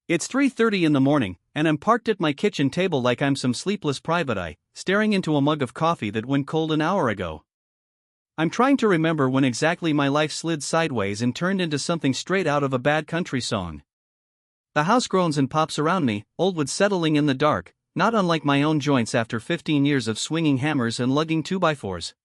It's 3:30 in the morning, and I'm parked at my kitchen table like I'm some sleepless private eye, staring into a mug of coffee that went cold an hour ago. I'm trying to remember when exactly my life slid sideways and turned into something straight out of a bad country song. The house groans and pops around me, old wood settling in the dark, not unlike my own joints after 15 years of swinging hammers and lugging 2x4s.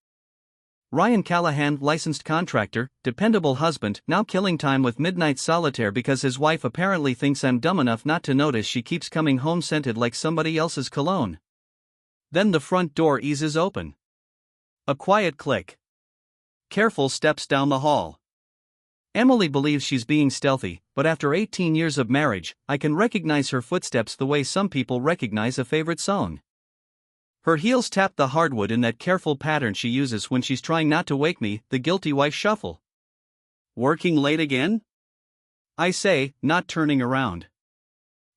Ryan Callahan, licensed contractor, dependable husband, now killing time with midnight solitaire because his wife apparently thinks I'm dumb enough not to notice she keeps coming home scented like somebody else's cologne. Then the front door eases open. A quiet click. Careful steps down the hall. Emily believes she's being stealthy, but after 18 years of marriage, I can recognize her footsteps the way some people recognize a favorite song. Her heels tap the hardwood in that careful pattern she uses when she's trying not to wake me, the guilty wife shuffle. Working late again? I say, not turning around.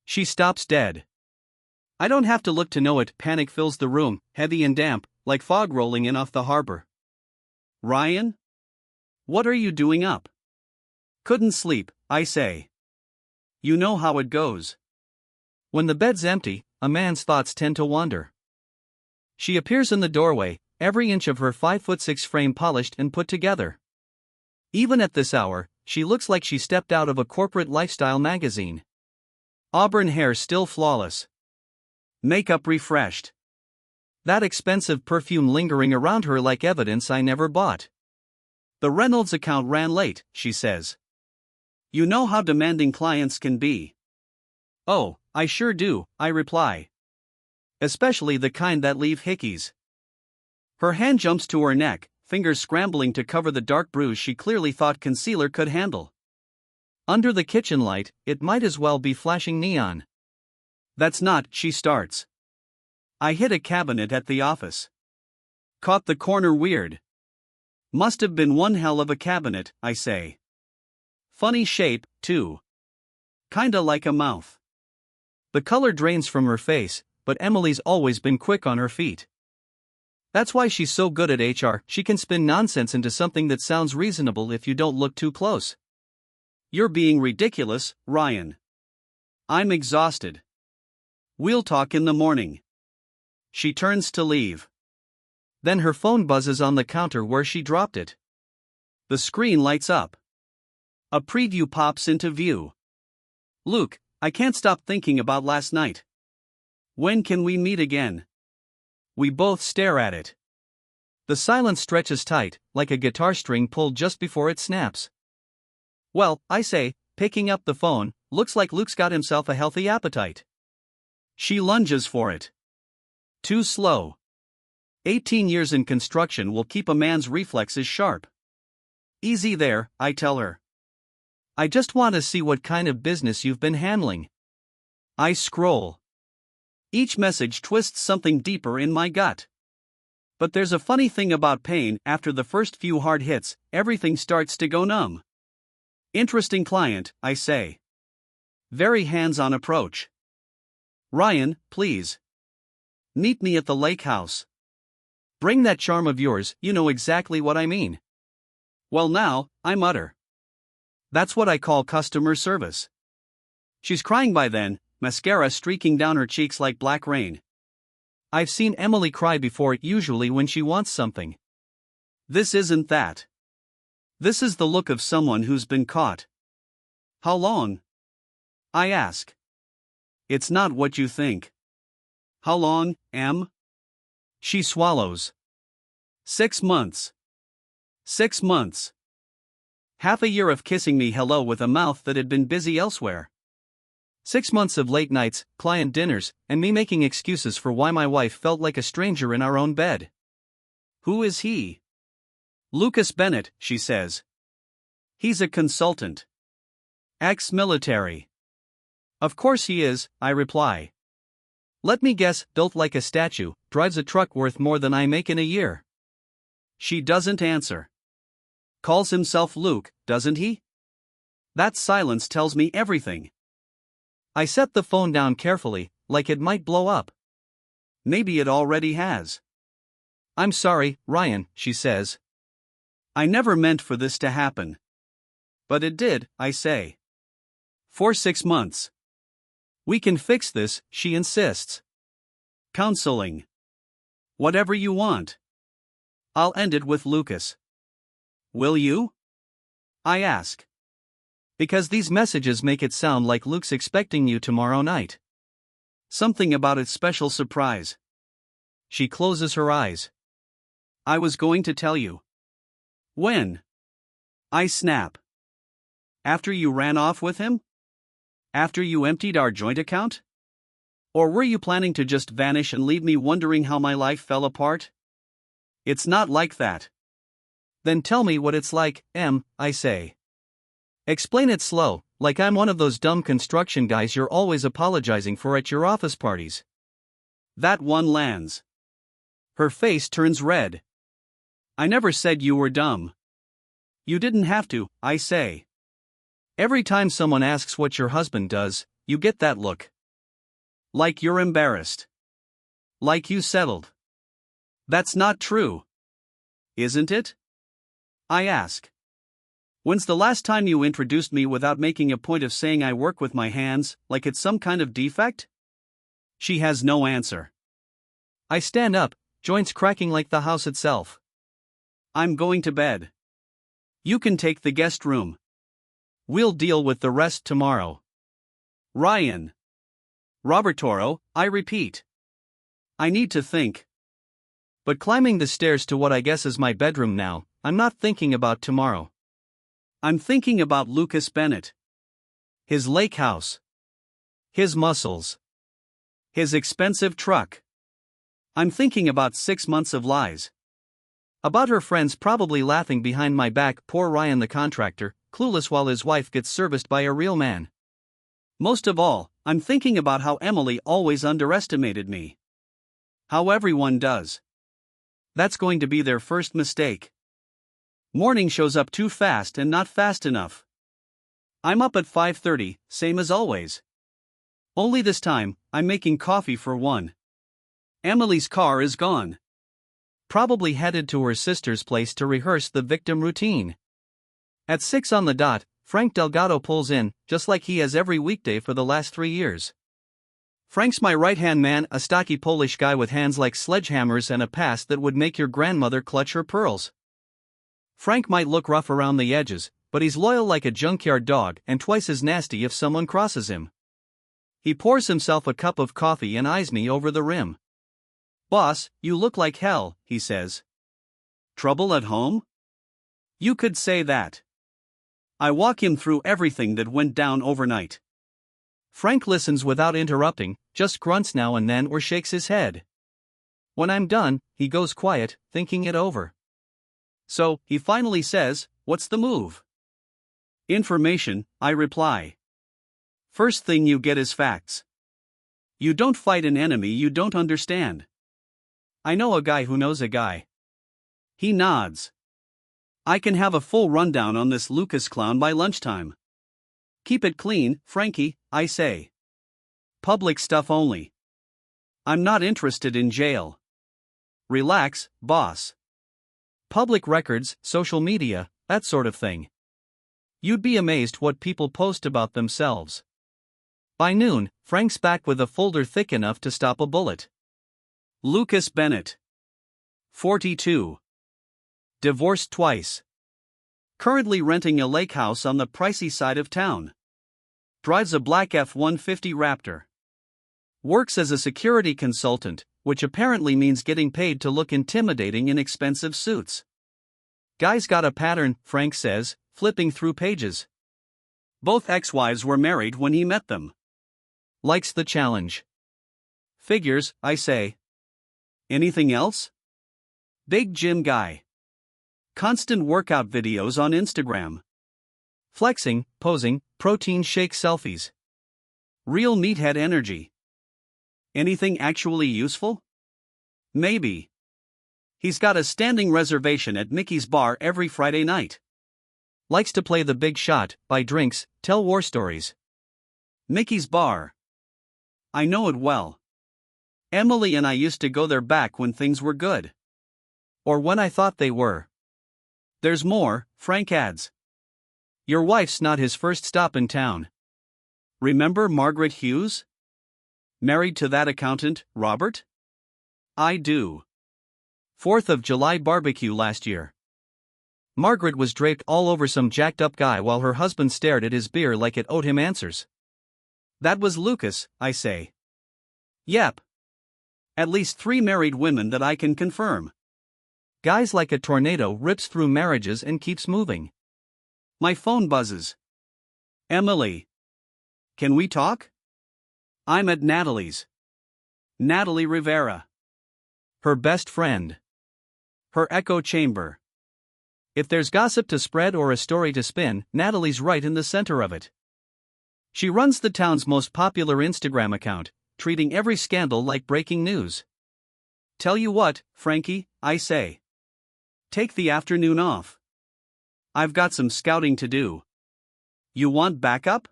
She stops dead. I don't have to look to know it, panic fills the room, heavy and damp, like fog rolling in off the harbor. Ryan? What are you doing up? Couldn't sleep, I say. You know how it goes. When the bed's empty, a man's thoughts tend to wander. She appears in the doorway, every inch of her 5'6" frame polished and put together. Even at this hour, she looks like she stepped out of a corporate lifestyle magazine. Auburn hair still flawless. Makeup refreshed. That expensive perfume lingering around her like evidence I never bought. The Reynolds account ran late, she says. You know how demanding clients can be. Oh, I sure do, I reply. Especially the kind that leave hickeys. Her hand jumps to her neck, fingers scrambling to cover the dark bruise she clearly thought concealer could handle. Under the kitchen light, it might as well be flashing neon. That's not, she starts. I hit a cabinet at the office. Caught the corner weird. Must have been one hell of a cabinet, I say. Funny shape, too. Kinda like a mouth. The color drains from her face, but Emily's always been quick on her feet. That's why she's so good at HR, she can spin nonsense into something that sounds reasonable if you don't look too close. You're being ridiculous, Ryan. I'm exhausted. We'll talk in the morning. She turns to leave. Then her phone buzzes on the counter where she dropped it. The screen lights up. A preview pops into view. Luke, I can't stop thinking about last night. When can we meet again? We both stare at it. The silence stretches tight, like a guitar string pulled just before it snaps. Well, I say, picking up the phone, looks like Luke's got himself a healthy appetite. She lunges for it. Too slow. 18 years in construction will keep a man's reflexes sharp. Easy there, I tell her. I just want to see what kind of business you've been handling. I scroll. Each message twists something deeper in my gut. But there's a funny thing about pain, after the first few hard hits, everything starts to go numb. Interesting client, I say. Very hands-on approach. Ryan, please. Meet me at the lake house. Bring that charm of yours, you know exactly what I mean. Well now, I mutter. That's what I call customer service. She's crying by then, mascara streaking down her cheeks like black rain. I've seen Emily cry before, usually when she wants something. This isn't that. This is the look of someone who's been caught. How long? I ask. It's not what you think. How long, Em? She swallows. 6 months. 6 months. Half a year of kissing me hello with a mouth that had been busy elsewhere. 6 months of late nights, client dinners, and me making excuses for why my wife felt like a stranger in our own bed. Who is he? Lucas Bennett, she says. He's a consultant. Ex-military. Of course he is, I reply. Let me guess, built like a statue, drives a truck worth more than I make in a year. She doesn't answer. Calls himself Luke, doesn't he? That silence tells me everything. I set the phone down carefully, like it might blow up. Maybe it already has. I'm sorry, Ryan, she says. I never meant for this to happen. But it did, I say. For 6 months. We can fix this, she insists. Counseling. Whatever you want. I'll end it with Lucas. Will you? I ask. Because these messages make it sound like Luke's expecting you tomorrow night. Something about its special surprise. She closes her eyes. I was going to tell you. When? I snap. After you ran off with him? After you emptied our joint account? Or were you planning to just vanish and leave me wondering how my life fell apart? It's not like that. Then tell me what it's like, I say. Explain it slow, like I'm one of those dumb construction guys you're always apologizing for at your office parties. That one lands. Her face turns red. I never said you were dumb. You didn't have to, I say. Every time someone asks what your husband does, you get that look. Like you're embarrassed. Like you settled. That's not true. Isn't it? I ask. When's the last time you introduced me without making a point of saying I work with my hands, like it's some kind of defect? She has no answer. I stand up, joints cracking like the house itself. I'm going to bed. You can take the guest room. We'll deal with the rest tomorrow. Ryan. Robertoro, I repeat. I need to think. But climbing the stairs to what I guess is my bedroom now, I'm not thinking about tomorrow. I'm thinking about Lucas Bennett. His lake house. His muscles. His expensive truck. I'm thinking about 6 months of lies. About her friends probably laughing behind my back, poor Ryan the contractor, clueless while his wife gets serviced by a real man. Most of all, I'm thinking about how Emily always underestimated me. How everyone does. That's going to be their first mistake. Morning shows up too fast and not fast enough. I'm up at 5:30, same as always. Only this time, I'm making coffee for one. Emily's car is gone. Probably headed to her sister's place to rehearse the victim routine. At 6 on the dot, Frank Delgado pulls in, just like he has every weekday for the last 3 years. Frank's my right-hand man, a stocky Polish guy with hands like sledgehammers and a past that would make your grandmother clutch her pearls. Frank might look rough around the edges, but he's loyal like a junkyard dog and twice as nasty if someone crosses him. He pours himself a cup of coffee and eyes me over the rim. Boss, you look like hell, he says. Trouble at home? You could say that. I walk him through everything that went down overnight. Frank listens without interrupting, just grunts now and then or shakes his head. When I'm done, he goes quiet, thinking it over. So, he finally says, what's the move? Information, I reply. First thing you get is facts. You don't fight an enemy you don't understand. I know a guy who knows a guy. He nods. I can have a full rundown on this Lucas clown by lunchtime. Keep it clean, Frankie, I say. Public stuff only. I'm not interested in jail. Relax, boss. Public records, social media, that sort of thing. You'd be amazed what people post about themselves. By noon, Frank's back with a folder thick enough to stop a bullet. Lucas Bennett. 42. Divorced twice. Currently renting a lake house on the pricey side of town. Drives a black F-150 Raptor. Works as a security consultant, which apparently means getting paid to look intimidating in expensive suits. Guy's got a pattern, Frank says, flipping through pages. Both ex-wives were married when he met them. Likes the challenge. Figures, I say. Anything else? Big gym guy. Constant workout videos on Instagram. Flexing, posing, protein shake selfies. Real meathead energy. Anything actually useful? Maybe. He's got a standing reservation at Mickey's bar every Friday night. Likes to play the big shot, buy drinks, tell war stories. Mickey's bar. I know it well. Emily and I used to go there back when things were good. Or when I thought they were. There's more, Frank adds. Your wife's not his first stop in town. Remember Margaret Hughes? Married to that accountant, Robert? I do. 4th of July barbecue last year. Margaret was draped all over some jacked up guy while her husband stared at his beer like it owed him answers. That was Lucas, I say. Yep. At least 3 married women that I can confirm. Guys like a tornado rips through marriages and keeps moving. My phone buzzes. Emily. Can we talk? I'm at Natalie's. Natalie Rivera. Her best friend. Her echo chamber. If there's gossip to spread or a story to spin, Natalie's right in the center of it. She runs the town's most popular Instagram account, treating every scandal like breaking news. Tell you what, Frankie, I say. Take the afternoon off. I've got some scouting to do. You want backup?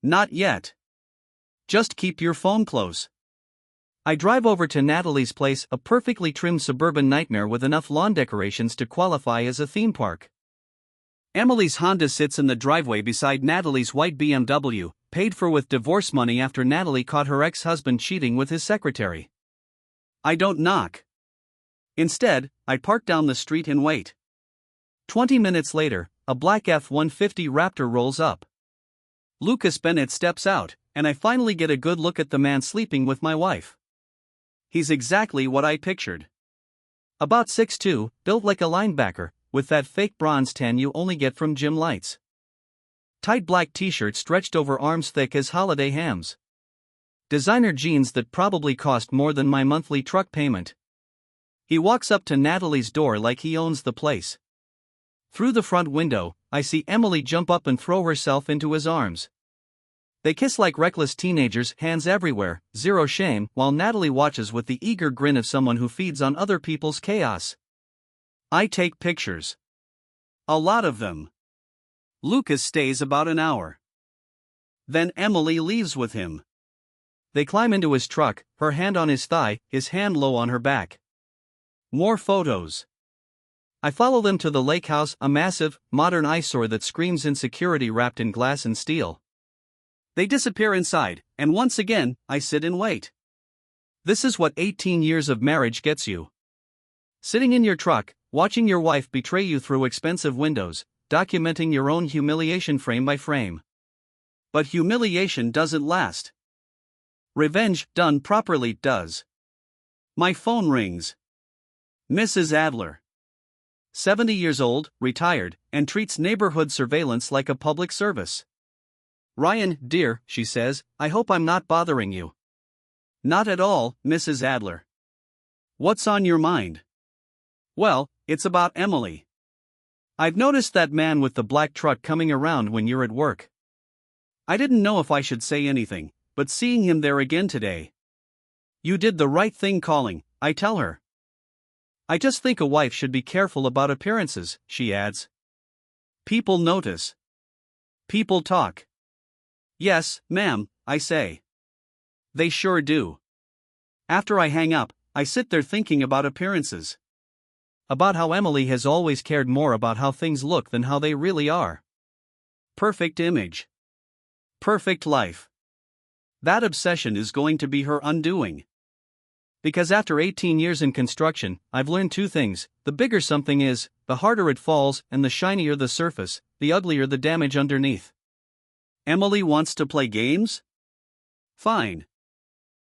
Not yet. Just keep your phone close. I drive over to Natalie's place, a perfectly trimmed suburban nightmare with enough lawn decorations to qualify as a theme park. Emily's Honda sits in the driveway beside Natalie's white BMW, paid for with divorce money after Natalie caught her ex-husband cheating with his secretary. I don't knock. Instead, I park down the street and wait. 20 minutes later, a black F-150 Raptor rolls up. Lucas Bennett steps out, and I finally get a good look at the man sleeping with my wife. He's exactly what I pictured. About 6'2", built like a linebacker, with that fake bronze tan you only get from gym lights. Tight black t-shirt stretched over arms thick as holiday hams. Designer jeans that probably cost more than my monthly truck payment. He walks up to Natalie's door like he owns the place. Through the front window, I see Emily jump up and throw herself into his arms. They kiss like reckless teenagers, hands everywhere, zero shame, while Natalie watches with the eager grin of someone who feeds on other people's chaos. I take pictures. A lot of them. Lucas stays about an hour. Then Emily leaves with him. They climb into his truck, her hand on his thigh, his hand low on her back. More photos. I follow them to the lake house, a massive, modern eyesore that screams insecurity wrapped in glass and steel. They disappear inside, and once again, I sit and wait. This is what 18 years of marriage gets you. Sitting in your truck, watching your wife betray you through expensive windows, documenting your own humiliation frame by frame. But humiliation doesn't last. Revenge, done properly, does. My phone rings. Mrs. Adler. 70 years old, retired, and treats neighborhood surveillance like a public service. Ryan, dear, she says, I hope I'm not bothering you. Not at all, Mrs. Adler. What's on your mind? Well, it's about Emily. I've noticed that man with the black truck coming around when you're at work. I didn't know if I should say anything, but seeing him there again today. You did the right thing calling, I tell her. I just think a wife should be careful about appearances, she adds. People notice. People talk. Yes, ma'am, I say. They sure do. After I hang up, I sit there thinking about appearances. About how Emily has always cared more about how things look than how they really are. Perfect image. Perfect life. That obsession is going to be her undoing. Because after 18 years in construction, I've learned 2 things. The bigger something is, the harder it falls, and the shinier the surface, the uglier the damage underneath. Emily wants to play games? Fine.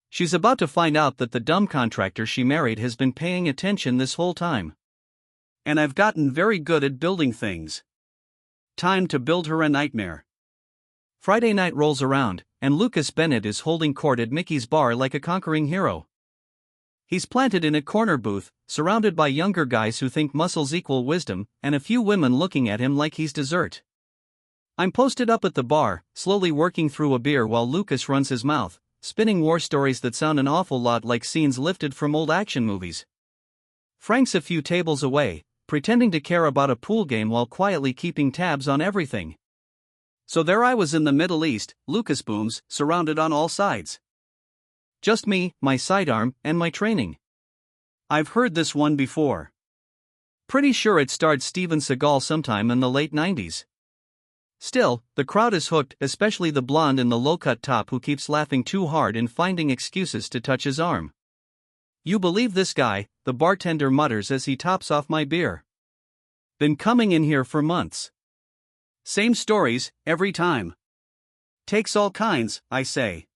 She's about to find out that the dumb contractor she married has been paying attention this whole time. And I've gotten very good at building things. Time to build her a nightmare. Friday night rolls around, and Lucas Bennett is holding court at Mickey's bar like a conquering hero. He's planted in a corner booth, surrounded by younger guys who think muscles equal wisdom, and a few women looking at him like he's dessert. I'm posted up at the bar, slowly working through a beer while Lucas runs his mouth, spinning war stories that sound an awful lot like scenes lifted from old action movies. Frank's a few tables away, pretending to care about a pool game while quietly keeping tabs on everything. So there I was in the Middle East, Lucas booms, surrounded on all sides. Just me, my sidearm, and my training. I've heard this one before. Pretty sure it starred Steven Seagal sometime in the late 90s. Still, the crowd is hooked, especially the blonde in the low-cut top who keeps laughing too hard and finding excuses to touch his arm. "You believe this guy," the bartender mutters as he tops off my beer. "Been coming in here for months. Same stories, every time. Takes all kinds," I say.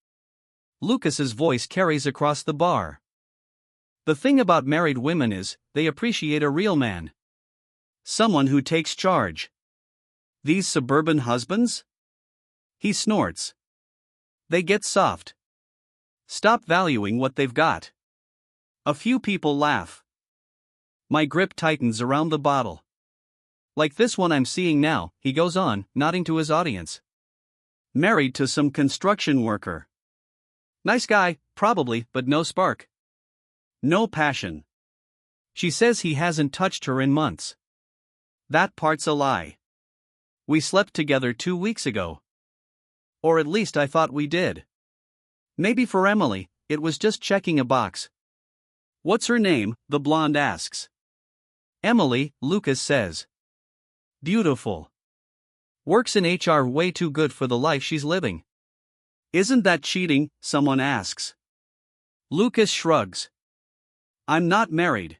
Lucas's voice carries across the bar. "The thing about married women is, they appreciate a real man. Someone who takes charge. These suburban husbands?" He snorts. "They get soft. Stop valuing what they've got." A few people laugh. My grip tightens around the bottle. "Like this one I'm seeing now," he goes on, nodding to his audience. "Married to some construction worker. Nice guy, probably, but no spark. No passion. She says he hasn't touched her in months. That part's a lie. We slept together 2 weeks ago. Or at least I thought we did. Maybe for Emily, it was just checking a box." "What's her name?" the blonde asks. "Emily," Lucas says. "Beautiful. Works in HR, way too good for the life she's living." "Isn't that cheating?" someone asks. Lucas shrugs. "I'm not married.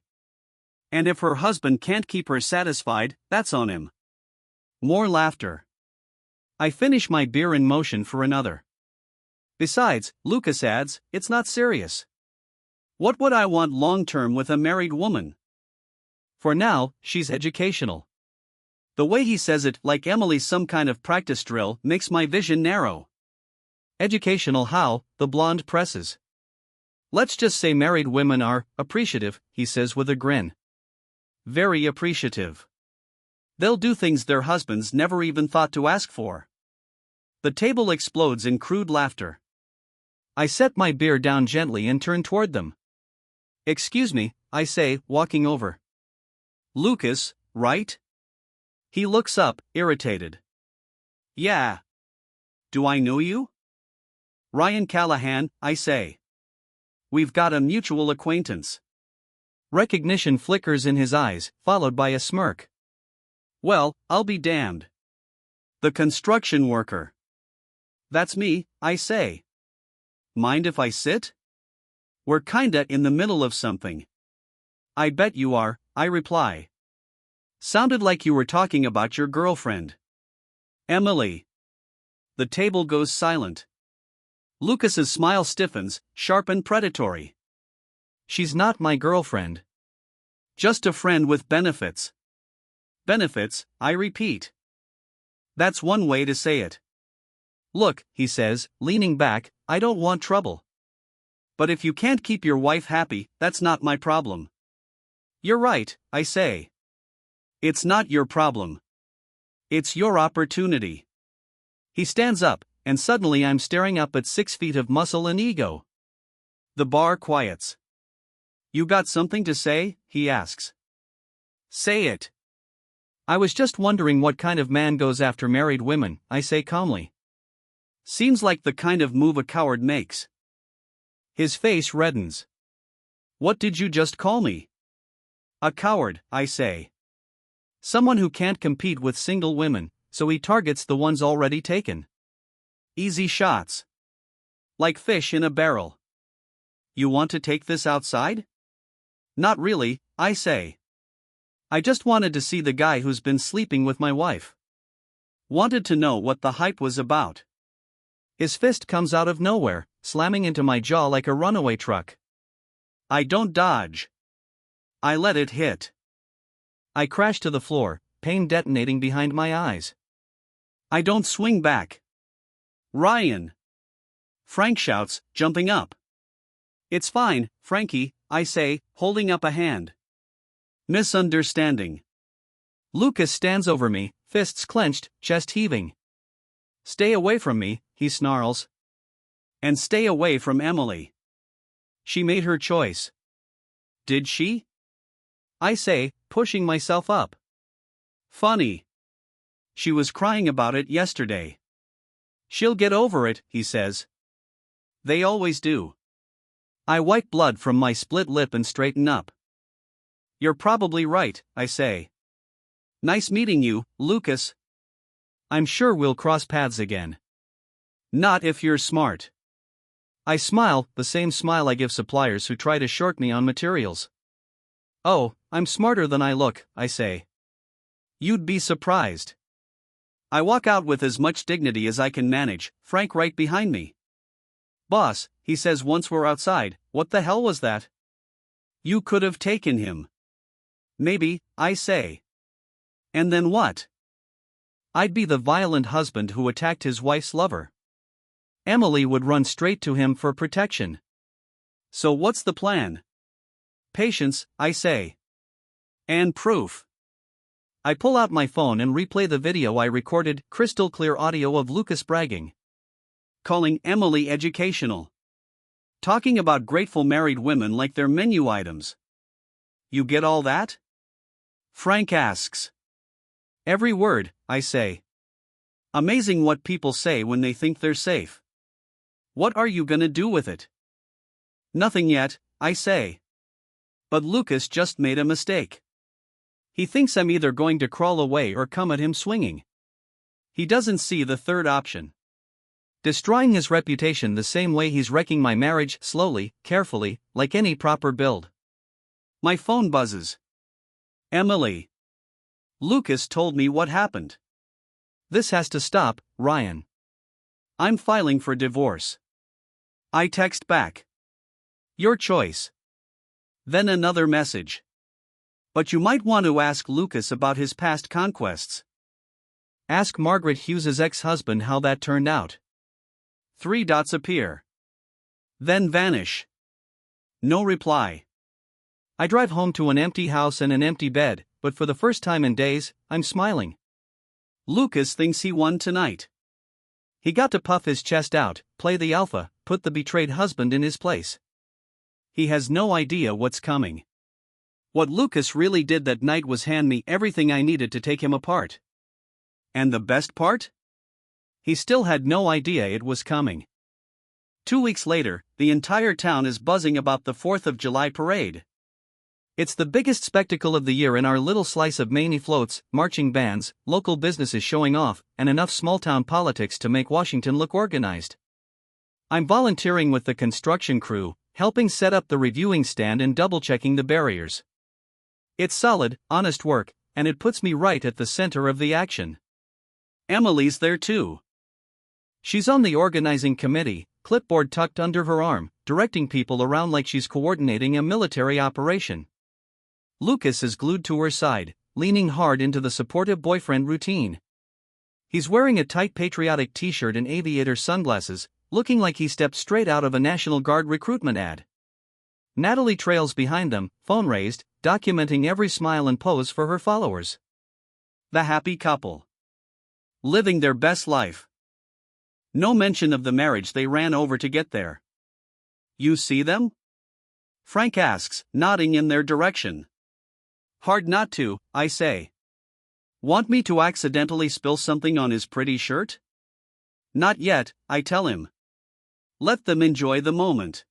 And if her husband can't keep her satisfied, that's on him." More laughter. I finish my beer and motion for another. "Besides," Lucas adds, "it's not serious. What would I want long-term with a married woman? For now, she's educational." The way he says it, like Emily's some kind of practice drill, makes my vision narrow. "Educational how?" the blonde presses. "Let's just say married women are appreciative," he says with a grin. "Very appreciative. They'll do things their husbands never even thought to ask for." The table explodes in crude laughter. I set my beer down gently and turn toward them. "Excuse me," I say, walking over. "Lucas, right?" He looks up, irritated. "Yeah. Do I know you?" "Ryan Callahan," I say. "We've got a mutual acquaintance." Recognition flickers in his eyes, followed by a smirk. "Well, I'll be damned. The construction worker." "That's me," I say. "Mind if I sit?" "We're kinda in the middle of something." "I bet you are," I reply. "Sounded like you were talking about your girlfriend." "Emily." The table goes silent. Lucas's smile stiffens, sharp and predatory. "She's not my girlfriend. Just a friend with benefits." "Benefits," I repeat. "That's one way to say it." "Look," he says, leaning back, "I don't want trouble. But if you can't keep your wife happy, that's not my problem." "You're right," I say. "It's not your problem. It's your opportunity." He stands up, and suddenly I'm staring up at 6 feet of muscle and ego. The bar quiets. "You got something to say?" he asks. "Say it." "I was just wondering what kind of man goes after married women," I say calmly. "Seems like the kind of move a coward makes." His face reddens. "What did you just call me?" "A coward," I say. "Someone who can't compete with single women, so he targets the ones already taken. Easy shots. Like fish in a barrel." "You want to take this outside?" "Not really," I say. "I just wanted to see the guy who's been sleeping with my wife. Wanted to know what the hype was about." His fist comes out of nowhere, slamming into my jaw like a runaway truck. I don't dodge. I let it hit. I crash to the floor, pain detonating behind my eyes. I don't swing back. "Ryan!" Frank shouts, jumping up. "It's fine, Frankie," I say, holding up a hand. "Misunderstanding." Lucas stands over me, fists clenched, chest heaving. "Stay away from me," he snarls. "And stay away from Emily. She made her choice." "Did she?" I say, pushing myself up. "Funny. She was crying about it yesterday." "She'll get over it," he says. "They always do." I wipe blood from my split lip and straighten up. "You're probably right," I say. "Nice meeting you, Lucas." I'm sure we'll cross paths again. Not if you're smart. I smile, the same smile I give suppliers who try to short me on materials. Oh, I'm smarter than I look, I say. You'd be surprised. I walk out with as much dignity as I can manage, Frank right behind me. Boss, he says once we're outside, what the hell was that? You could have taken him. Maybe, I say. And then what? I'd be the violent husband who attacked his wife's lover. Emily would run straight to him for protection. So what's the plan? Patience, I say. And proof. I pull out my phone and replay the video I recorded, crystal clear audio of Lucas bragging. Calling Emily educational. Talking about grateful married women like they're menu items. You get all that? Frank asks. Every word, I say. Amazing what people say when they think they're safe. What are you gonna do with it? Nothing yet, I say. But Lucas just made a mistake. He thinks I'm either going to crawl away or come at him swinging. He doesn't see the third option. Destroying his reputation the same way he's wrecking my marriage, slowly, carefully, like any proper build. My phone buzzes. Emily. Lucas told me what happened. This has to stop, Ryan. I'm filing for divorce. I text back. Your choice. Then another message. But you might want to ask Lucas about his past conquests. Ask Margaret Hughes's ex-husband how that turned out. 3 dots appear. Then vanish. No reply. I drive home to an empty house and an empty bed, but for the first time in days, I'm smiling. Lucas thinks he won tonight. He got to puff his chest out, play the alpha, put the betrayed husband in his place. He has no idea what's coming. What Lucas really did that night was hand me everything I needed to take him apart. And the best part? He still had no idea it was coming. 2 weeks later, the entire town is buzzing about the 4th of July parade. It's the biggest spectacle of the year in our little slice of Maine. Floats, marching bands, local businesses showing off, and enough small-town politics to make Washington look organized. I'm volunteering with the construction crew, helping set up the reviewing stand and double-checking the barriers. It's solid, honest work, and it puts me right at the center of the action. Emily's there too. She's on the organizing committee, clipboard tucked under her arm, directing people around like she's coordinating a military operation. Lucas is glued to her side, leaning hard into the supportive boyfriend routine. He's wearing a tight patriotic t-shirt and aviator sunglasses, looking like he stepped straight out of a National Guard recruitment ad. Natalie trails behind them, phone raised, documenting every smile and pose for her followers. The happy couple. Living their best life. No mention of the marriage they ran over to get there. You see them? Frank asks, nodding in their direction. Hard not to, I say. Want me to accidentally spill something on his pretty shirt? Not yet, I tell him. Let them enjoy the moment.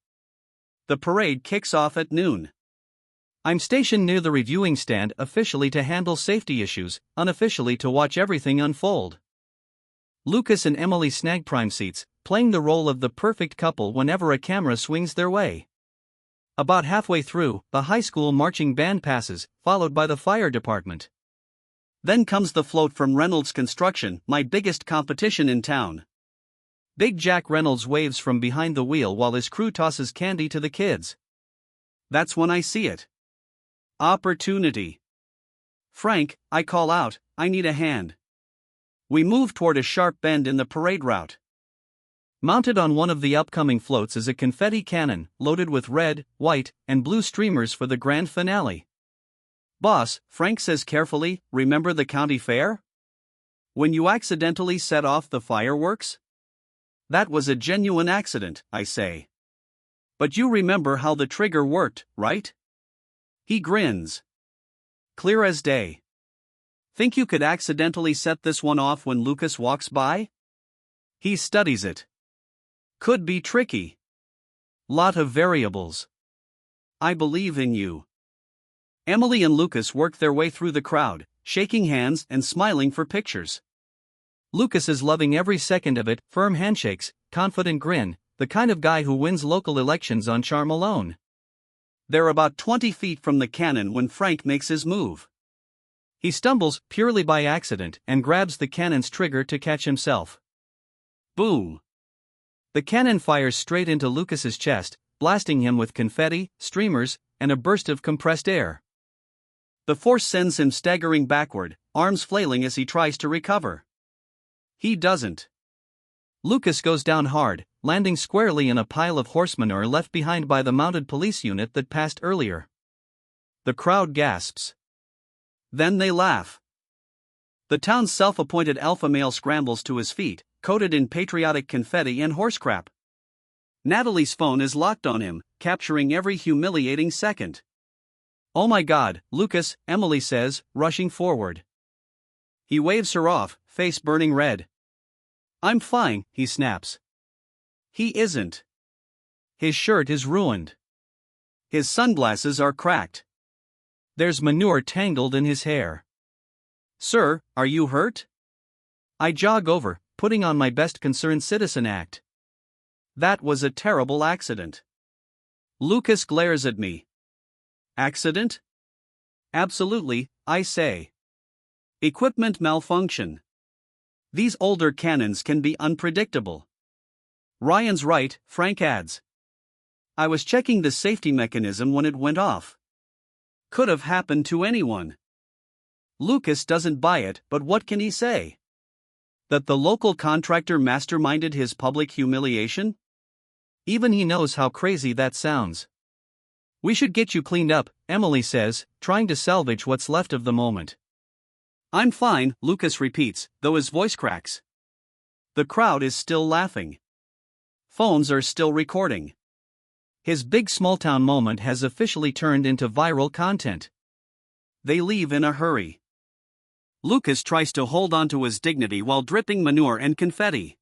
The parade kicks off at noon. I'm stationed near the reviewing stand, officially to handle safety issues, unofficially to watch everything unfold. Lucas and Emily snag prime seats, playing the role of the perfect couple whenever a camera swings their way. About halfway through, the high school marching band passes, followed by the fire department. Then comes the float from Reynolds Construction, my biggest competition in town. Big Jack Reynolds waves from behind the wheel while his crew tosses candy to the kids. That's when I see it. Opportunity. Frank, I call out, I need a hand. We move toward a sharp bend in the parade route. Mounted on one of the upcoming floats is a confetti cannon, loaded with red, white, and blue streamers for the grand finale. Boss, Frank says carefully, remember the county fair? When you accidentally set off the fireworks? That was a genuine accident, I say. But you remember how the trigger worked, right? He grins. Clear as day. Think you could accidentally set this one off when Lucas walks by? He studies it. Could be tricky. Lot of variables. I believe in you. Emily and Lucas work their way through the crowd, shaking hands and smiling for pictures. Lucas is loving every second of it, firm handshakes, confident grin, the kind of guy who wins local elections on charm alone. They're about 20 feet from the cannon when Frank makes his move. He stumbles, purely by accident, and grabs the cannon's trigger to catch himself. Boom! The cannon fires straight into Lucas's chest, blasting him with confetti, streamers, and a burst of compressed air. The force sends him staggering backward, arms flailing as he tries to recover. He doesn't. Lucas goes down hard, landing squarely in a pile of horse manure left behind by the mounted police unit that passed earlier. The crowd gasps. Then they laugh. The town's self-appointed alpha male scrambles to his feet, coated in patriotic confetti and horse crap. Natalie's phone is locked on him, capturing every humiliating second. "Oh my God, Lucas," Emily says, rushing forward. He waves her off, face burning red. "I'm fine," he snaps. He isn't. His shirt is ruined. His sunglasses are cracked. There's manure tangled in his hair. "Sir, are you hurt?" I jog over, putting on my best concerned citizen act. "That was a terrible accident." Lucas glares at me. "Accident?" "Absolutely," I say. "Equipment malfunction. These older cannons can be unpredictable." "Ryan's right," Frank adds. "I was checking the safety mechanism when it went off. Could have happened to anyone." Lucas doesn't buy it, but what can he say? That the local contractor masterminded his public humiliation? Even he knows how crazy that sounds. "We should get you cleaned up," Emily says, trying to salvage what's left of the moment. "I'm fine," Lucas repeats, though his voice cracks. The crowd is still laughing. Phones are still recording. His big small-town moment has officially turned into viral content. They leave in a hurry. Lucas tries to hold on to his dignity while dripping manure and confetti.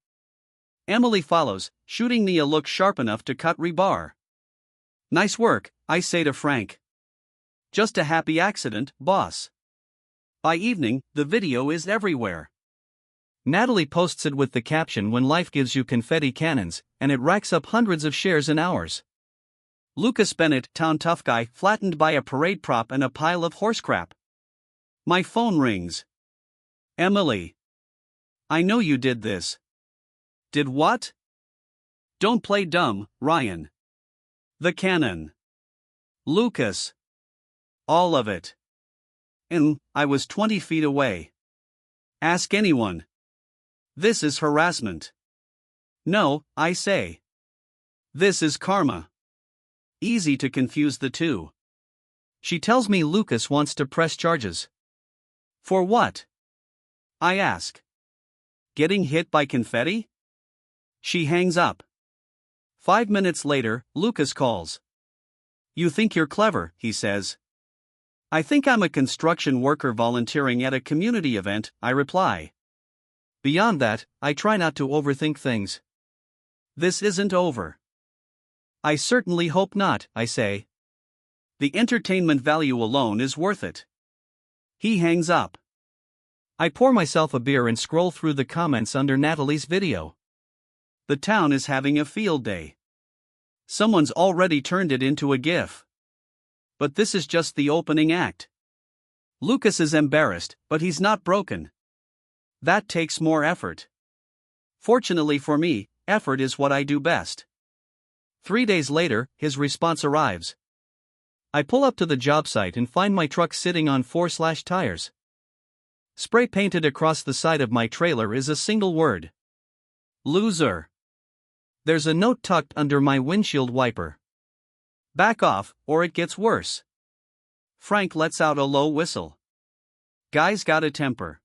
Emily follows, shooting me a look sharp enough to cut rebar. "Nice work," I say to Frank. "Just a happy accident, boss." By evening, the video is everywhere. Natalie posts it with the caption, "When life gives you confetti cannons," and it racks up hundreds of shares in hours. Lucas Bennett, town tough guy, flattened by a parade prop and a pile of horse crap. My phone rings. "Emily. I know you did this." "Did what?" "Don't play dumb, Ryan." "The cannon." "Lucas." "All of it." "And I was 20 feet away." "Ask anyone." "This is harassment." "No," I say. "This is karma." Easy to confuse the two. She tells me Lucas wants to press charges. For what? I ask. Getting hit by confetti? She hangs up. 5 minutes later, Lucas calls. "You think you're clever," he says. "I think I'm a construction worker volunteering at a community event," I reply. Beyond that, I try not to overthink things. This isn't over. "I certainly hope not," I say. "The entertainment value alone is worth it." He hangs up. I pour myself a beer and scroll through the comments under Natalie's video. The town is having a field day. Someone's already turned it into a GIF. But this is just the opening act. Lucas is embarrassed, but he's not broken. That takes more effort. Fortunately for me, effort is what I do best. 3 days later, his response arrives. I pull up to the job site and find my truck sitting on 4/ tires. Spray painted across the side of my trailer is a single word. Loser. There's a note tucked under my windshield wiper. Back off, or it gets worse. Frank lets out a low whistle. Guy's got a temper.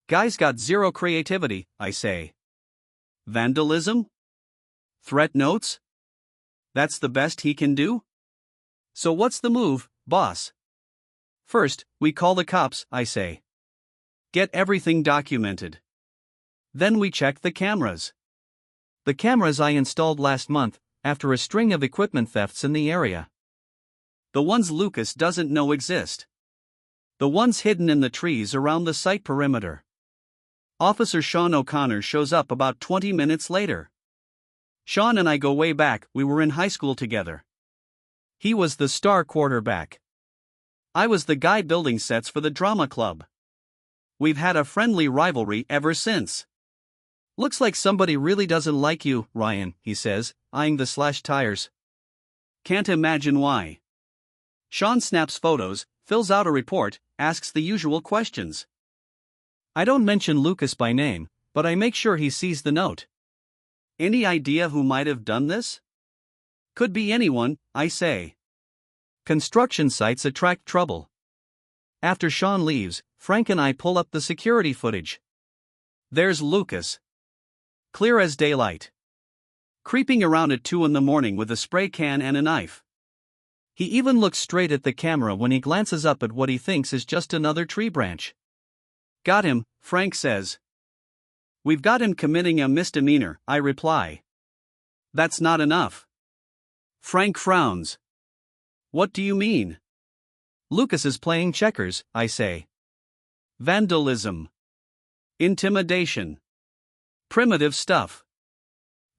Guy's got zero creativity, I say. Vandalism? Threat notes? That's the best he can do? So what's the move, boss? First, we call the cops, I say. Get everything documented. Then we check the cameras. The cameras I installed last month, after a string of equipment thefts in the area. The ones Lucas doesn't know exist. The ones hidden in the trees around the site perimeter. Officer Sean O'Connor shows up about 20 minutes later. Sean and I go way back, we were in high school together. He was the star quarterback. I was the guy building sets for the drama club. We've had a friendly rivalry ever since. Looks like somebody really doesn't like you, Ryan, he says, eyeing the slashed tires. Can't imagine why. Sean snaps photos, fills out a report, asks the usual questions. I don't mention Lucas by name, but I make sure he sees the note. Any idea who might have done this? Could be anyone, I say. Construction sites attract trouble. After Sean leaves, Frank and I pull up the security footage. There's Lucas. Clear as daylight. Creeping around at 2 in the morning with a spray can and a knife. He even looks straight at the camera when he glances up at what he thinks is just another tree branch. Got him, Frank says. We've got him committing a misdemeanor, I reply. That's not enough. Frank frowns. What do you mean? Lucas is playing checkers, I say. Vandalism. Intimidation. Primitive stuff.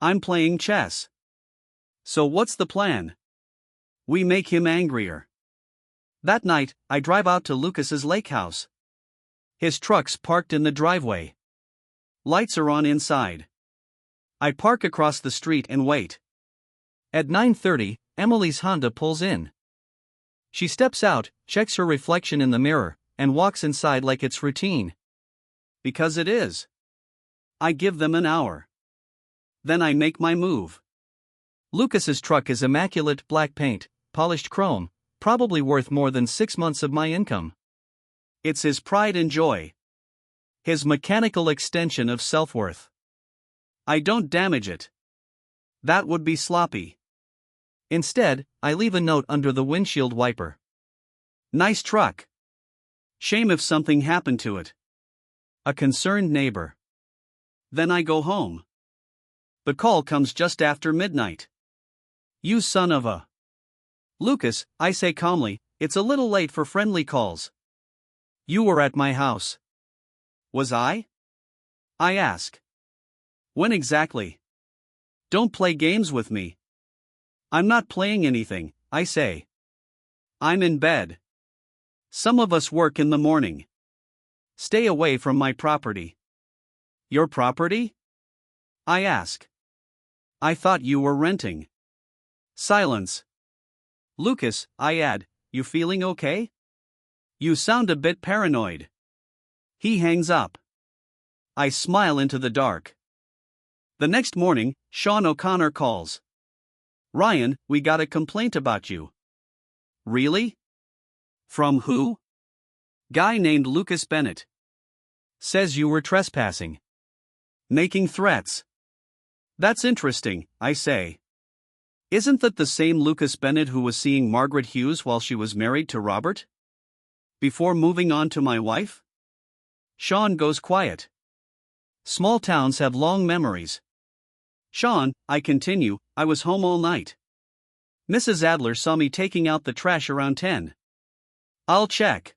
I'm playing chess. So what's the plan? We make him angrier. That night, I drive out to Lucas's lake house. His truck's parked in the driveway. Lights are on inside. I park across the street and wait. At 9:30, Emily's Honda pulls in. She steps out, checks her reflection in the mirror, and walks inside like it's routine. Because it is. I give them an hour. Then I make my move. Lucas's truck is immaculate black paint, polished chrome, probably worth more than 6 months of my income. It's his pride and joy. His mechanical extension of self-worth. I don't damage it. That would be sloppy. Instead, I leave a note under the windshield wiper. Nice truck. Shame if something happened to it. A concerned neighbor. Then I go home. The call comes just after midnight. You son of a. Lucas, I say calmly, it's a little late for friendly calls. You were at my house. Was I? I ask. When exactly? Don't play games with me. I'm not playing anything, I say. I'm in bed. Some of us work in the morning. Stay away from my property. Your property? I ask. I thought you were renting. Silence. Lucas, I add, you feeling okay? You sound a bit paranoid. He hangs up. I smile into the dark. The next morning, Sean O'Connor calls. Ryan, we got a complaint about you. Really? From who? Guy named Lucas Bennett. Says you were trespassing. Making threats. That's interesting, I say. Isn't that the same Lucas Bennett who was seeing Margaret Hughes while she was married to Robert? Before moving on to my wife? Sean goes quiet. Small towns have long memories. Sean, I continue, I was home all night. Mrs. Adler saw me taking out the trash around 10. I'll check.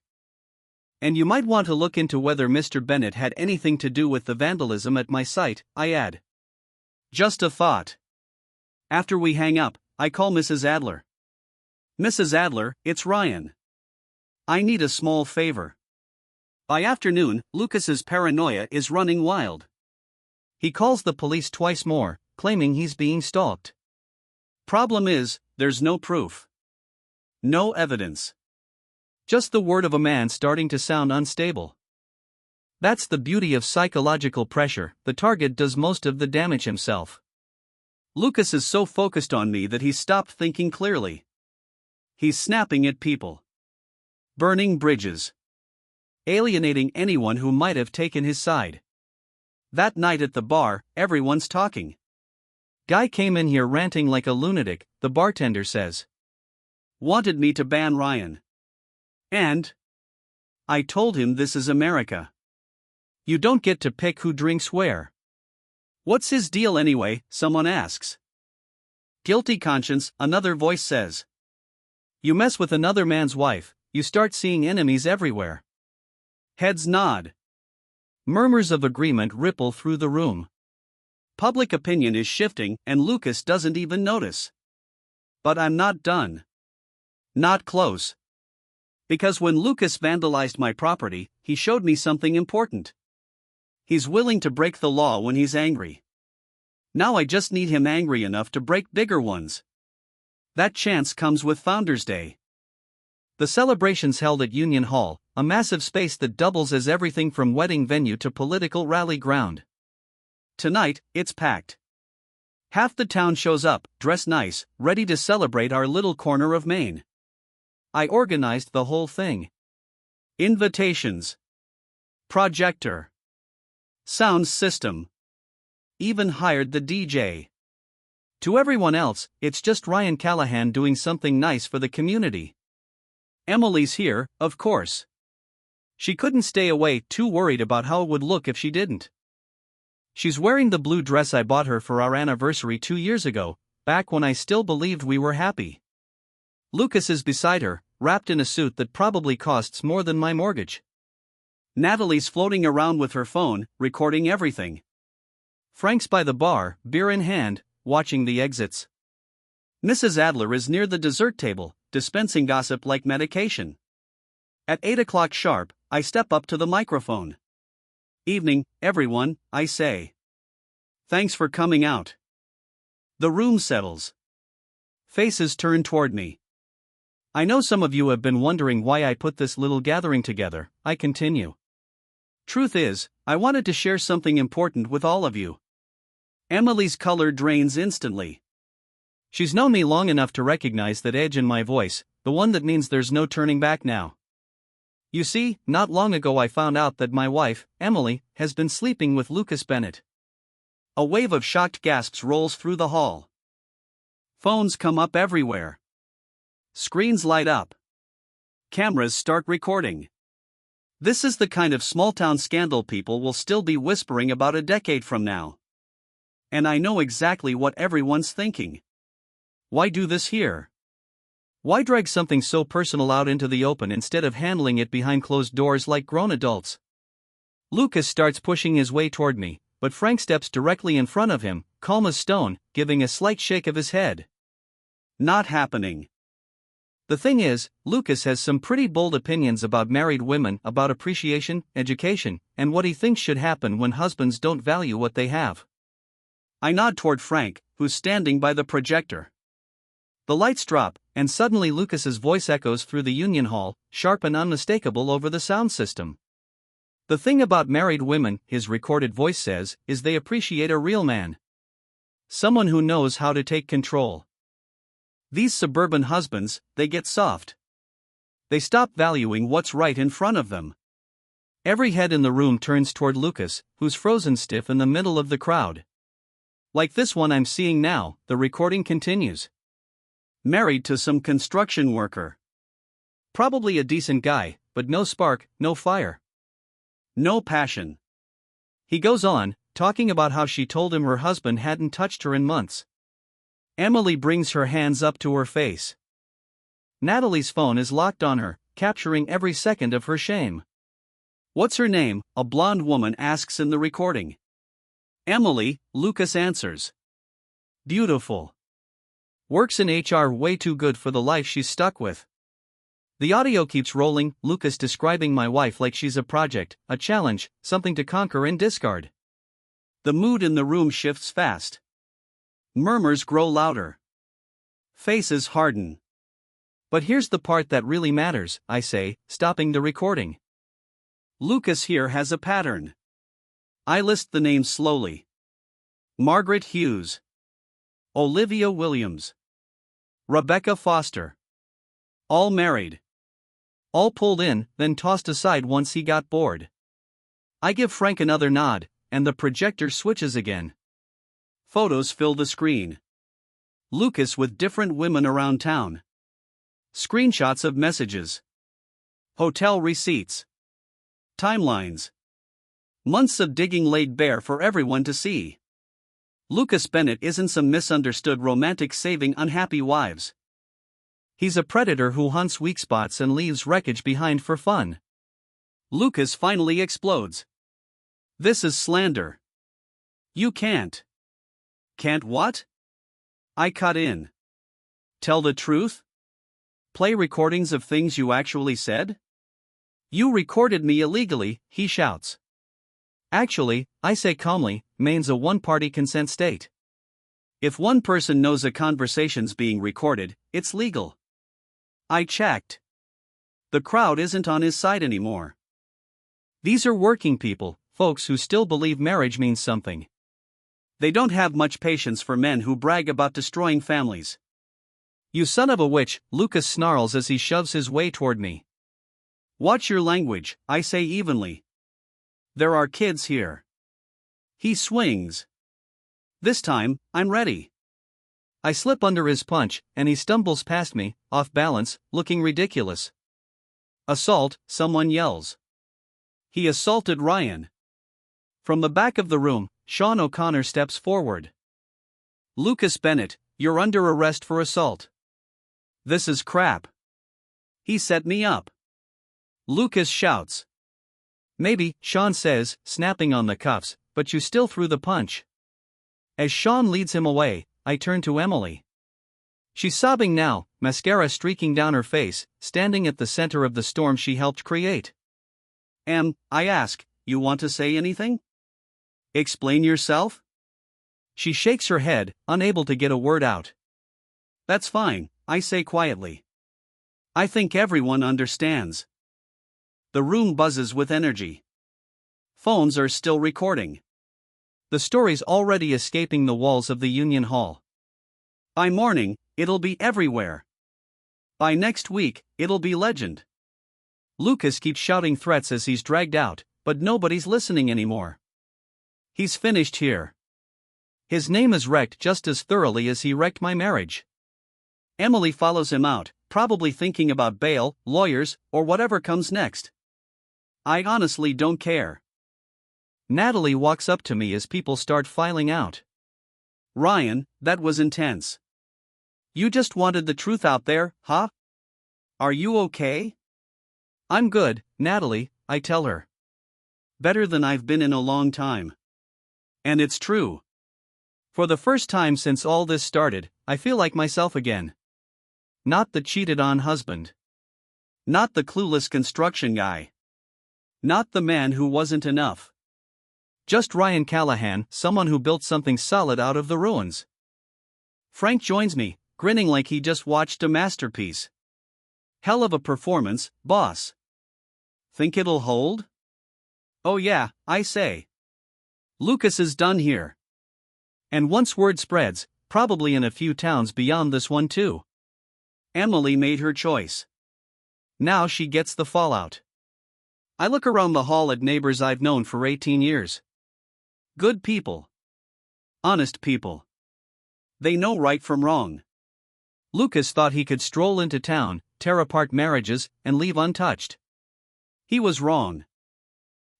And you might want to look into whether Mr. Bennett had anything to do with the vandalism at my site, I add. Just a thought. After we hang up, I call Mrs. Adler. Mrs. Adler, it's Ryan. I need a small favor. By afternoon, Lucas's paranoia is running wild. He calls the police twice more, claiming he's being stalked. Problem is, there's no proof. No evidence. Just the word of a man starting to sound unstable. That's the beauty of psychological pressure, the target does most of the damage himself. Lucas is so focused on me that he's stopped thinking clearly. He's snapping at people. Burning bridges. Alienating anyone who might have taken his side. That night at the bar, everyone's talking. Guy came in here ranting like a lunatic, the bartender says. Wanted me to ban Ryan. And I told him this is America. You don't get to pick who drinks where. What's his deal anyway, someone asks. Guilty conscience, another voice says. You mess with another man's wife, you start seeing enemies everywhere. Heads nod. Murmurs of agreement ripple through the room. Public opinion is shifting, and Lucas doesn't even notice. But I'm not done. Not close. Because when Lucas vandalized my property, he showed me something important. He's willing to break the law when he's angry. Now I just need him angry enough to break bigger ones. That chance comes with Founders Day. The celebration's held at Union Hall, a massive space that doubles as everything from wedding venue to political rally ground. Tonight, it's packed. Half the town shows up, dressed nice, ready to celebrate our little corner of Maine. I organized the whole thing. Invitations. Projector. Sound system. Even hired the DJ. To everyone else, it's just Ryan Callahan doing something nice for the community. Emily's here, of course. She couldn't stay away, too worried about how it would look if she didn't. She's wearing the blue dress I bought her for our anniversary 2 years ago, back when I still believed we were happy. Lucas is beside her, wrapped in a suit that probably costs more than my mortgage. Natalie's floating around with her phone, recording everything. Frank's by the bar, beer in hand, watching the exits. Mrs. Adler is near the dessert table, dispensing gossip like medication. At 8 o'clock sharp, I step up to the microphone. Evening, everyone, I say. Thanks for coming out. The room settles. Faces turn toward me. I know some of you have been wondering why I put this little gathering together, I continue. Truth is, I wanted to share something important with all of you. Emily's color drains instantly. She's known me long enough to recognize that edge in my voice, the one that means there's no turning back now. You see, not long ago I found out that my wife, Emily, has been sleeping with Lucas Bennett. A wave of shocked gasps rolls through the hall. Phones come up everywhere. Screens light up. Cameras start recording. This is the kind of small-town scandal people will still be whispering about a decade from now. And I know exactly what everyone's thinking. Why do this here? Why drag something so personal out into the open instead of handling it behind closed doors like grown adults? Lucas starts pushing his way toward me, but Frank steps directly in front of him, calm as stone, giving a slight shake of his head. Not happening. The thing is, Lucas has some pretty bold opinions about married women, about appreciation, education, and what he thinks should happen when husbands don't value what they have. I nod toward Frank, who's standing by the projector. The lights drop, and suddenly Lucas's voice echoes through the Union Hall, sharp and unmistakable over the sound system. The thing about married women, his recorded voice says, is they appreciate a real man. Someone who knows how to take control. These suburban husbands, they get soft. They stop valuing what's right in front of them. Every head in the room turns toward Lucas, who's frozen stiff in the middle of the crowd. Like this one I'm seeing now, the recording continues. Married to some construction worker. Probably a decent guy, but no spark, no fire. No passion. He goes on, talking about how she told him her husband hadn't touched her in months. Emily brings her hands up to her face. Natalie's phone is locked on her, capturing every second of her shame. What's her name? A blonde woman asks in the recording. Emily, Lucas answers. Beautiful. Works in HR, way too good for the life she's stuck with. The audio keeps rolling, Lucas describing my wife like she's a project, a challenge, something to conquer and discard. The mood in the room shifts fast. Murmurs grow louder. Faces harden. But here's the part that really matters, I say, stopping the recording. Lucas here has a pattern. I list the names slowly. Margaret Hughes. Olivia Williams. Rebecca Foster. All married. All pulled in, then tossed aside once he got bored. I give Frank another nod, and the projector switches again. Photos fill the screen. Lucas with different women around town. Screenshots of messages. Hotel receipts. Timelines. Months of digging laid bare for everyone to see. Lucas Bennett isn't some misunderstood romantic saving unhappy wives. He's a predator who hunts weak spots and leaves wreckage behind for fun. Lucas finally explodes. This is slander. You can't. Can't what? I cut in. Tell the truth? Play recordings of things you actually said? You recorded me illegally, he shouts. Actually, I say calmly, Maine's a one-party consent state. If one person knows a conversation's being recorded, it's legal. I checked. The crowd isn't on his side anymore. These are working people, folks who still believe marriage means something. They don't have much patience for men who brag about destroying families. You son of a witch, Lucas snarls as he shoves his way toward me. Watch your language, I say evenly. There are kids here. He swings. This time, I'm ready. I slip under his punch, and he stumbles past me, off balance, looking ridiculous. Assault, someone yells. He assaulted Ryan. From the back of the room, Sean O'Connor steps forward. Lucas Bennett, you're under arrest for assault. This is crap. He set me up. Lucas shouts. Maybe, Sean says, snapping on the cuffs, but you still threw the punch. As Sean leads him away, I turn to Emily. She's sobbing now, mascara streaking down her face, standing at the center of the storm she helped create. I ask, you want to say anything? Explain yourself? She shakes her head, unable to get a word out. That's fine, I say quietly. I think everyone understands. The room buzzes with energy. Phones are still recording. The story's already escaping the walls of the Union Hall. By morning, it'll be everywhere. By next week, it'll be legend. Lucas keeps shouting threats as he's dragged out, but nobody's listening anymore. He's finished here. His name is wrecked just as thoroughly as he wrecked my marriage. Emily follows him out, probably thinking about bail, lawyers, or whatever comes next. I honestly don't care. Natalie walks up to me as people start filing out. Ryan, that was intense. You just wanted the truth out there, huh? Are you okay? I'm good, Natalie, I tell her. Better than I've been in a long time. And it's true. For the first time since all this started, I feel like myself again. Not the cheated-on husband. Not the clueless construction guy. Not the man who wasn't enough. Just Ryan Callahan, someone who built something solid out of the ruins. Frank joins me, grinning like he just watched a masterpiece. Hell of a performance, boss. Think it'll hold? Oh yeah, I say. Lucas is done here. And once word spreads, probably in a few towns beyond this one too. Emily made her choice. Now she gets the fallout. I look around the hall at neighbors I've known for 18 years. Good people. Honest people. They know right from wrong. Lucas thought he could stroll into town, tear apart marriages, and leave untouched. He was wrong.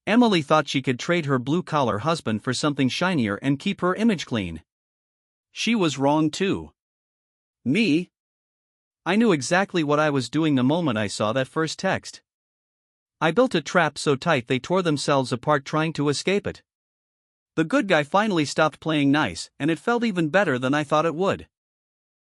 Emily thought she could trade her blue-collar husband for something shinier and keep her image clean. She was wrong too. Me? I knew exactly what I was doing the moment I saw that first text. I built a trap so tight they tore themselves apart trying to escape it. The good guy finally stopped playing nice, and it felt even better than I thought it would.